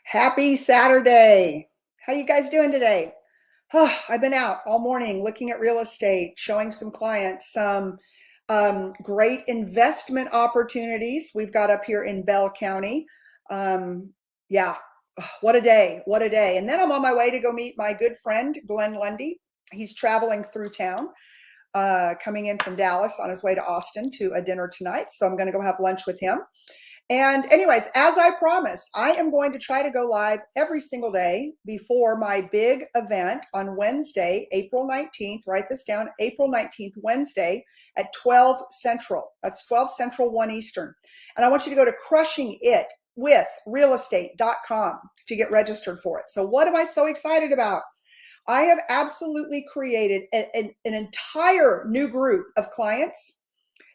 Happy Saturday. How you guys doing today? Oh, I've been out all morning looking at real estate, showing some clients some great investment opportunities we've got up here in Bell County. Yeah, what a day, what a day. And then I'm on my way to go meet my good friend, Glenn Lundy. He's traveling through town, coming in from Dallas on his way to Austin to a dinner tonight. So I'm going to go have lunch with him. And anyways, as I promised, I am going to try to go live every single day before my big event on Wednesday, April 19th. Write this down, April 19th, Wednesday at 12 Central. That's 12 Central, 1 Eastern. And I want you to go to crushingitwithrealestate.com to get registered for it. So what am I so excited about? I have absolutely created an entire new group of clients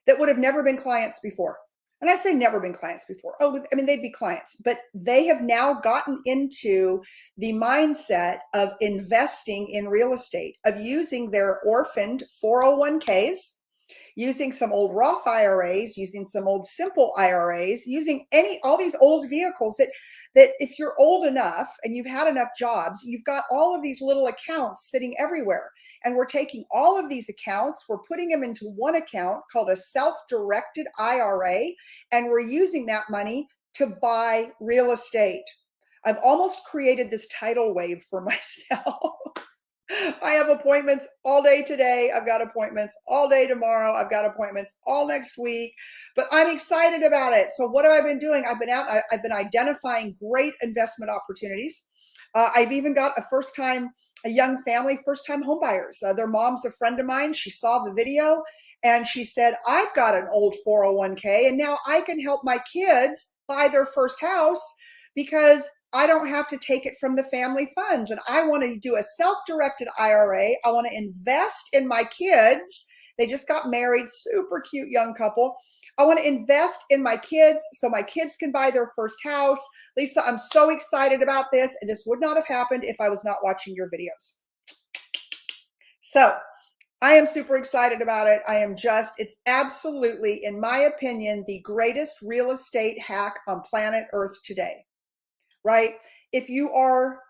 that would have never been clients before. And I say never been clients before. Oh, I mean, they'd be clients, but they have now gotten into the mindset of investing in real estate, of using their orphaned 401ks, using some old Roth IRAs, using some old simple IRAs, using all these old vehicles that if you're old enough and you've had enough jobs, you've got all of these little accounts sitting everywhere. And we're taking all of these accounts, we're putting them into one account called a self-directed IRA, and we're using that money to buy real estate. I've almost created this tidal wave for myself. I have appointments all day today. I've got appointments all day tomorrow. I've got appointments all next week, but I'm excited about it. So what have I been doing? I've been out, I've been identifying great investment opportunities. I've even got a young family, first-time home buyers. Their mom's a friend of mine. She saw the video and she said, I've got an old 401k and now I can help my kids buy their first house because I don't have to take it from the family funds. And I want to do a self-directed IRA. I want to invest in my kids. They just got married, super cute young couple. I want to invest in my kids so my kids can buy their first house. Lisa, I'm so excited about this. And this would not have happened if I was not watching your videos. So I am super excited about it. It's absolutely, in my opinion, the greatest real estate hack on planet Earth today. Right? If you are,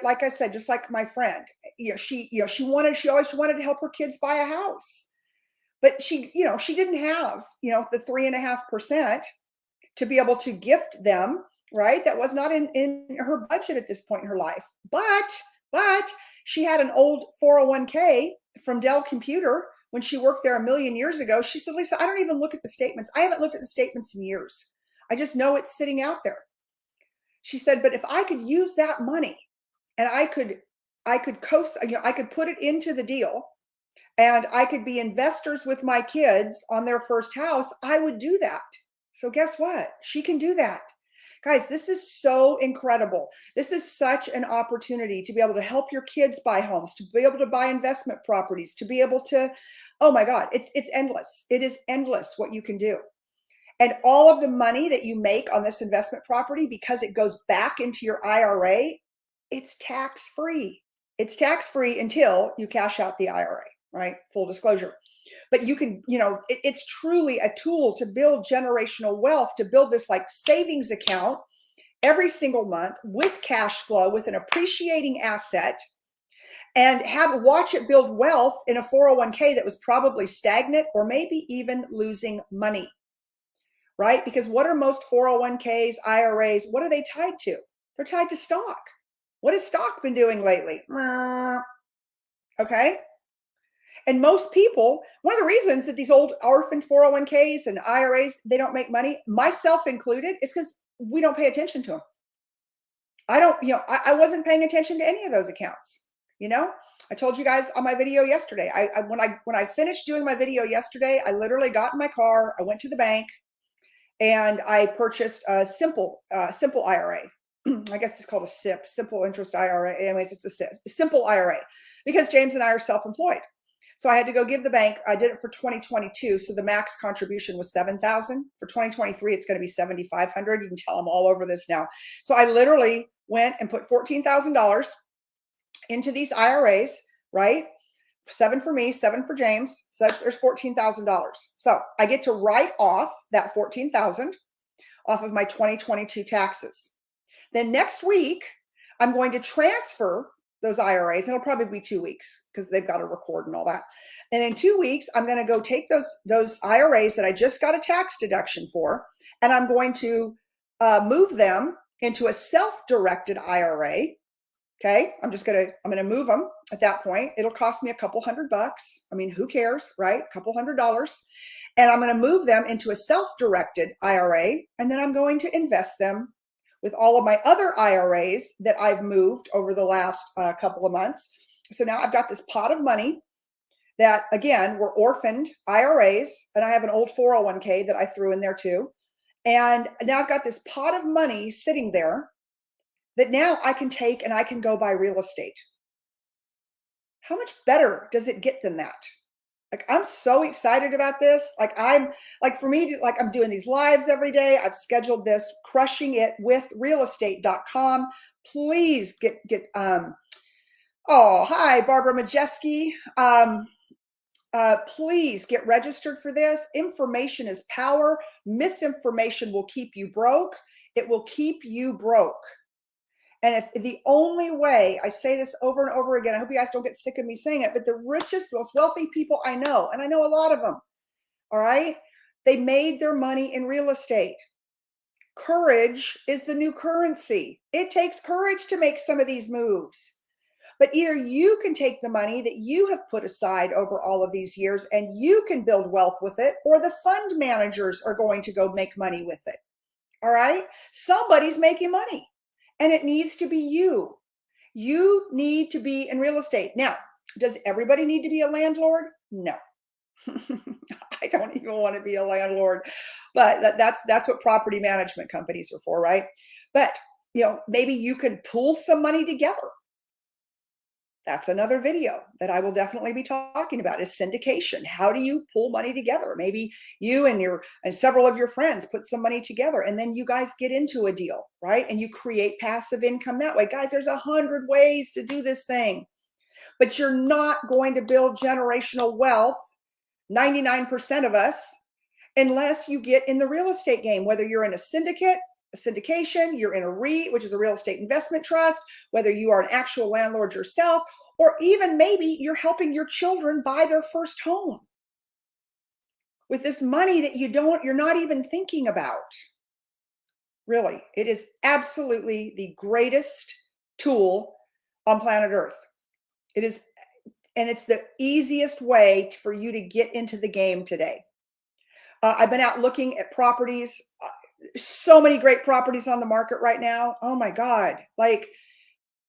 like I said, just like my friend, she always wanted to help her kids buy a house, but she didn't have, the 3.5% to be able to gift them, right? That was not in her budget at this point in her life. But she had an old 401k from Dell Computer when she worked there a million years ago. She said, Lisa, I don't even look at the statements. I haven't looked at the statements in years. I just know it's sitting out there. She said, but if I could use that money and I could put it into the deal and I could be investors with my kids on their first house, I would do that. So guess what? She can do that. Guys, this is so incredible. This is such an opportunity to be able to help your kids buy homes, to be able to buy investment properties, to be able to, oh my God, it's endless. It is endless what you can do. And all of the money that you make on this investment property, because it goes back into your IRA, it's tax-free. It's tax-free until you cash out the IRA, right? Full disclosure. But you can, it's truly a tool to build generational wealth, to build this like savings account every single month with cash flow, with an appreciating asset, and watch it build wealth in a 401k that was probably stagnant or maybe even losing money. Right? Because what are most 401ks, IRAs, what are they tied to? They're tied to stock. What has stock been doing lately? Okay. And most people, one of the reasons that these old orphaned 401ks and IRAs, they don't make money, myself included, is because we don't pay attention to them. I wasn't paying attention to any of those accounts. I told you guys on my video yesterday, when I finished doing my video yesterday, I literally got in my car, I went to the bank, and I purchased a simple IRA. I guess it's called a SIP, simple interest IRA. Anyways, it's a simple IRA because James and I are self-employed. So I had to go give the bank. I did it for 2022. So the max contribution was $7,000. For 2023, it's going to be $7,500. You can tell I'm all over this now. So I literally went and put $14,000 into these IRAs, right? 7 for me, 7 for James. So there's $14,000. So I get to write off that $14,000 off of my 2022 taxes. Then next week, I'm going to transfer those IRAs. It'll probably be 2 weeks because they've got to record and all that. And in 2 weeks, I'm going to go take those IRAs that I just got a tax deduction for, and I'm going to move them into a self-directed IRA. Okay, I'm going to move them at that point. It'll cost me a couple $100. I mean, who cares, right? A couple $100. And I'm going to move them into a self-directed IRA, and then I'm going to invest them with all of my other IRAs that I've moved over the last couple of months. So now I've got this pot of money that, again, were orphaned IRAs, and I have an old 401k that I threw in there too. And now I've got this pot of money sitting there that now I can take and I can go buy real estate. How much better does it get than that? Like, I'm so excited about this. For me, I'm doing these lives every day. I've scheduled this Crushing It with Realestate.com. Please get oh, hi, Barbara Majeski. Please get registered for this. Information is power. Misinformation will keep you broke. It will keep you broke. And if the only way, I say this over and over again, I hope you guys don't get sick of me saying it, but the richest, most wealthy people I know, and I know a lot of them, all right, they made their money in real estate. Courage is the new currency. It takes courage to make some of these moves. But either you can take the money that you have put aside over all of these years and you can build wealth with it, or the fund managers are going to go make money with it. All right? Somebody's making money. And it needs to be you. You need to be in real estate. Now, does everybody need to be a landlord? No. I don't even want to be a landlord, but that's what property management companies are for, right? But, maybe you can pull some money together. That's another video that I will definitely be talking about, is syndication. How do you pull money together? Maybe you and several of your friends put some money together, and then you guys get into a deal, right? And you create passive income that way. Guys, there's 100 ways to do this thing, but you're not going to build generational wealth, 99% of us, unless you get in the real estate game, whether you're in a syndicate, a syndication, you're in a REIT, which is a real estate investment trust, whether you are an actual landlord yourself, or even maybe you're helping your children buy their first home with this money that you're not even thinking about. Really, it is absolutely the greatest tool on planet Earth. It is, and it's the easiest way for you to get into the game today. I've been out looking at properties. So many great properties on the market right now. Oh my God.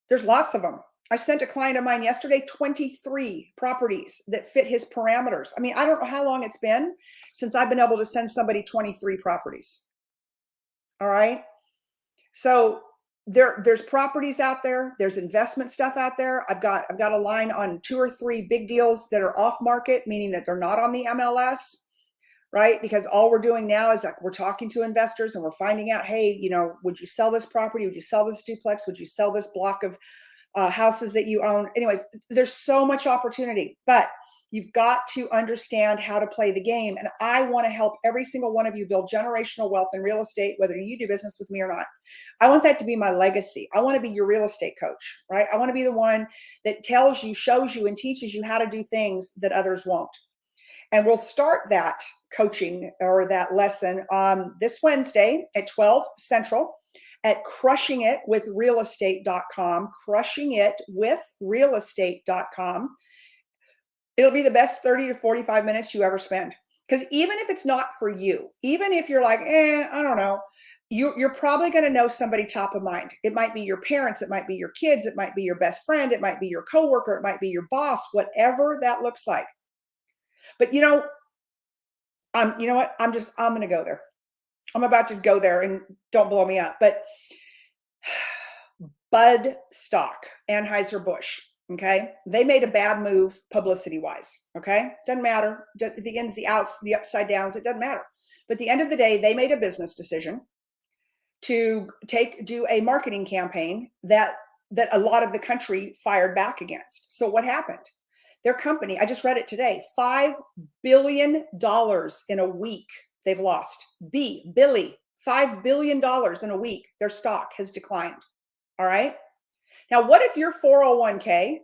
There's lots of them. I sent a client of mine yesterday 23 properties that fit his parameters. I mean, I don't know how long it's been since I've been able to send somebody 23 properties. All right. So there's properties out there. There's investment stuff out there. I've got a line on 2 or 3 big deals that are off market, meaning that they're not on the MLS. Right? Because all we're doing now is we're talking to investors and we're finding out, hey, would you sell this property? Would you sell this duplex? Would you sell this block of houses that you own? Anyways, there's so much opportunity, but you've got to understand how to play the game. And I want to help every single one of you build generational wealth in real estate, whether you do business with me or not. I want that to be my legacy. I want to be your real estate coach, right? I want to be the one that tells you, shows you, and teaches you how to do things that others won't. And we'll start that coaching or that lesson this Wednesday at 12 Central at crushingitwithrealestate.com, crushingitwithrealestate.com. It'll be the best 30 to 45 minutes you ever spend. Because even if it's not for you, even if you're like, I don't know, you're probably going to know somebody top of mind. It might be your parents. It might be your kids. It might be your best friend. It might be your coworker. It might be your boss, whatever that looks like. But you know what? I'm going to go there. I'm about to go there, and don't blow me up. But Bud Stock, Anheuser-Busch, okay? They made a bad move publicity-wise, okay? Doesn't matter. The ins, the outs, the upside downs, it doesn't matter. But at the end of the day, they made a business decision to do a marketing campaign that a lot of the country fired back against. So what happened? Their company, I just read it today, $5 billion in a week they've lost. Billy, $5 billion in a week, their stock has declined. All right. Now, what if your 401k,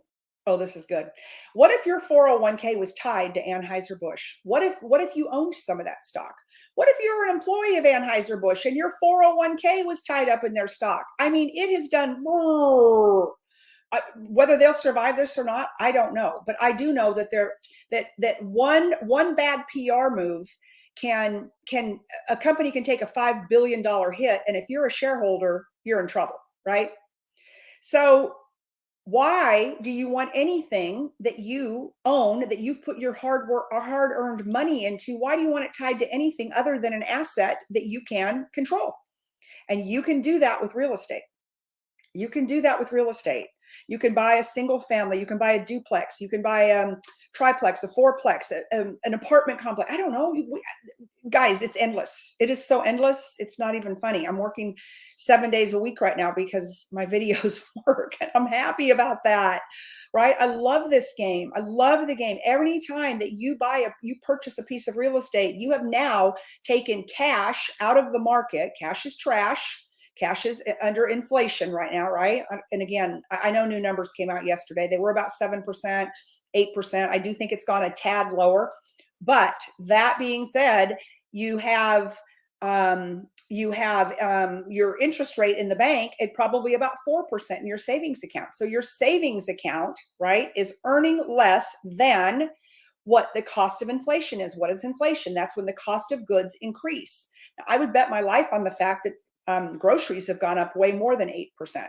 oh, this is good. What if your 401k was tied to Anheuser-Busch? What if you owned some of that stock? What if you were an employee of Anheuser-Busch and your 401k was tied up in their stock? I mean, it has done, whether they'll survive this or not, I don't know. But I do know that one bad PR move can a company can take a $5 billion hit. And if you're a shareholder, you're in trouble, right? So why do you want anything that you own, that you've put your hard work or hard earned money into? Why do you want it tied to anything other than an asset that you can control? And you can do that with real estate. You can do that with real estate. You can buy a single family, you can buy a duplex, you can buy a triplex, a fourplex, an apartment complex. I don't know. Guys, it's endless. It is so endless. It's not even funny. I'm working 7 days a week right now because my videos work, and I'm happy about that, right? I love this game. I love the game. Every time that you purchase a piece of real estate, you have now taken cash out of the market. Cash is trash. Cash is under inflation right now, right? And again, I know new numbers came out yesterday. They were about 7%, 8%. I do think it's gone a tad lower. But that being said, you have your interest rate in the bank at probably about 4% in your savings account. So your savings account, right, is earning less than what the cost of inflation is. What is inflation? That's when the cost of goods increase. Now, I would bet my life on the fact that groceries have gone up way more than 8%.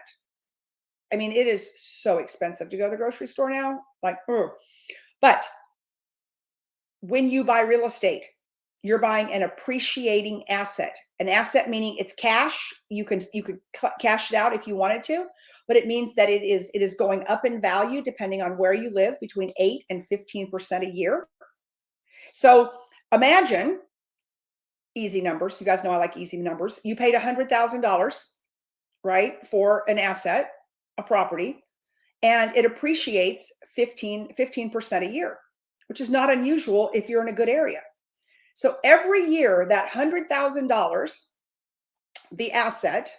I mean, it is so expensive to go to the grocery store now. Like, but when you buy real estate, you're buying an appreciating asset. An asset meaning it's cash. You could cash it out if you wanted to, but it means that it is going up in value depending on where you live, between 8 and 15% a year. So imagine, easy numbers. You guys know I like easy numbers. You paid $100,000, right, for an asset, a property, and it appreciates 15% a year, which is not unusual if you're in a good area. So every year, that $100,000, the asset,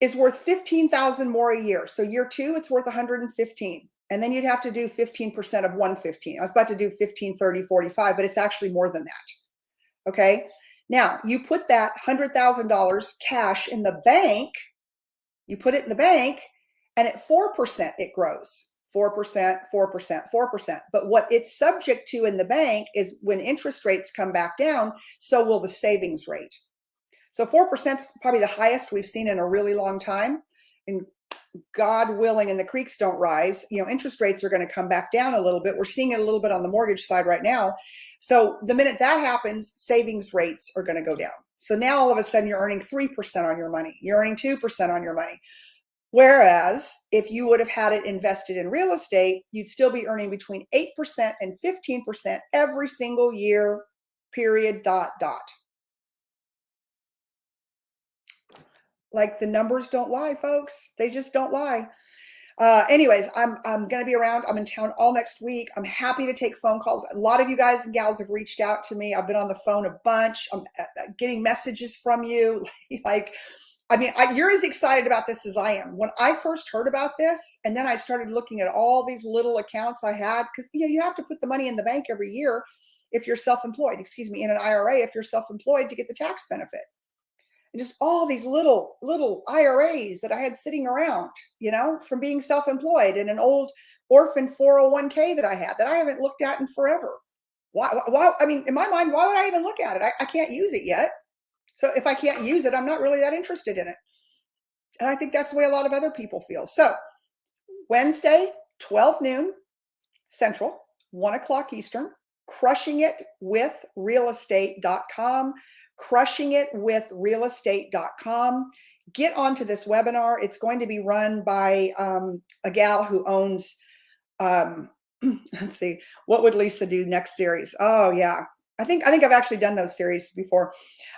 is worth $15,000 more a year. So year 2, it's worth $115,000. And then you'd have to do 15% of $115,000. I was about to do 15, 30, 45, but it's actually more than that. Okay. Now you put that $100,000 cash in the bank, you put it in the bank, and at 4%, it grows 4%, 4%, 4%. But what it's subject to in the bank is when interest rates come back down, so will the savings rate. So 4% is probably the highest we've seen in a really long time. And God willing, and the creeks don't rise, interest rates are going to come back down a little bit. We're seeing it a little bit on the mortgage side right now. So the minute that happens, savings rates are going to go down. So now all of a sudden you're earning 3% on your money. You're earning 2% on your money. Whereas if you would have had it invested in real estate, you'd still be earning between 8% and 15% every single year, period, ... Like, the numbers don't lie, folks. They just don't lie. Anyways, I'm going to be around. I'm in town all next week. I'm happy to take phone calls. A lot of you guys and gals have reached out to me. I've been on the phone a bunch. I'm getting messages from you. You're as excited about this as I am. When I first heard about this, and then I started looking at all these little accounts I had, because you have to put the money in the bank every year if you're self-employed, in an IRA if you're self-employed, to get the tax benefit. And just all these little IRAs that I had sitting around, from being self-employed, and an old orphan 401k that I had that I haven't looked at in forever. Why? In my mind, why would I even look at it? I can't use it yet. So if I can't use it, I'm not really that interested in it. And I think that's the way a lot of other people feel. So Wednesday, 12 noon Central, 1 o'clock Eastern, crushingitwithrealestate.com. crushingitwithrealestate.com. Get onto this webinar. It's going to be run by a gal who owns, let's see, what would Lisa do next series? Oh yeah. I think I've actually done those series before.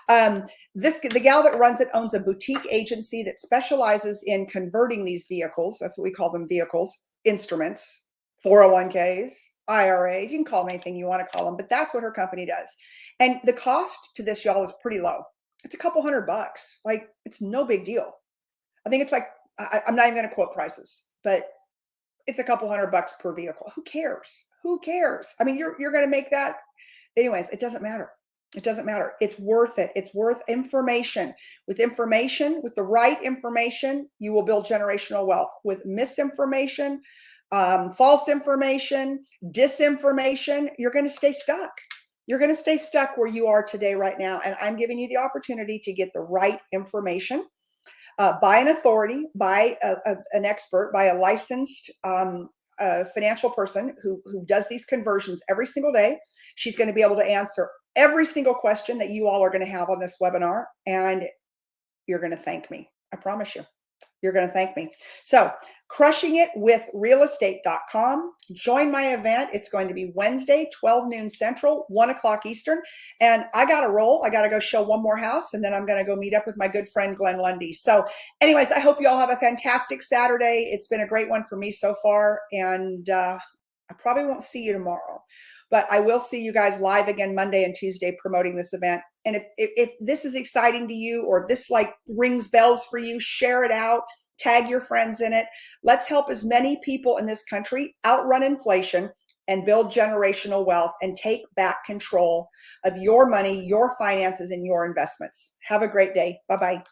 The gal that runs it owns a boutique agency that specializes in converting these vehicles. That's what we call them, vehicles, instruments, 401ks, IRAs. You can call them anything you want to call them, but that's what her company does. And the cost to this, y'all, is pretty low. It's a couple $100. Like, it's no big deal. I think it's like, I'm not even going to quote prices, but it's a couple $100 per vehicle. Who cares? Who cares? I mean, you're going to make that. Anyways, it doesn't matter. It doesn't matter. It's worth it. It's worth information. With information, with the right information, you will build generational wealth. With misinformation, false information, disinformation, you're going to stay stuck. You're going to stay stuck where you are today, right now. And I'm giving you the opportunity to get the right information by an authority, by an expert, by a licensed financial person who does these conversions every single day. She's going to be able to answer every single question that you all are going to have on this webinar, and you're going to thank me. I promise you. You're going to thank me. So, crushingitwithrealestate.com. Join my event. It's going to be Wednesday, 12 noon Central, 1 o'clock Eastern. And I got to roll. I got to go show one more house, and then I'm going to go meet up with my good friend, Glenn Lundy. So anyways, I hope you all have a fantastic Saturday. It's been a great one for me so far. And I probably won't see you tomorrow, but I will see you guys live again Monday and Tuesday promoting this event. And if this is exciting to you, or this like rings bells for you, share it out, tag your friends in it. Let's help as many people in this country outrun inflation and build generational wealth and take back control of your money, your finances, and your investments. Have a great day. Bye-bye.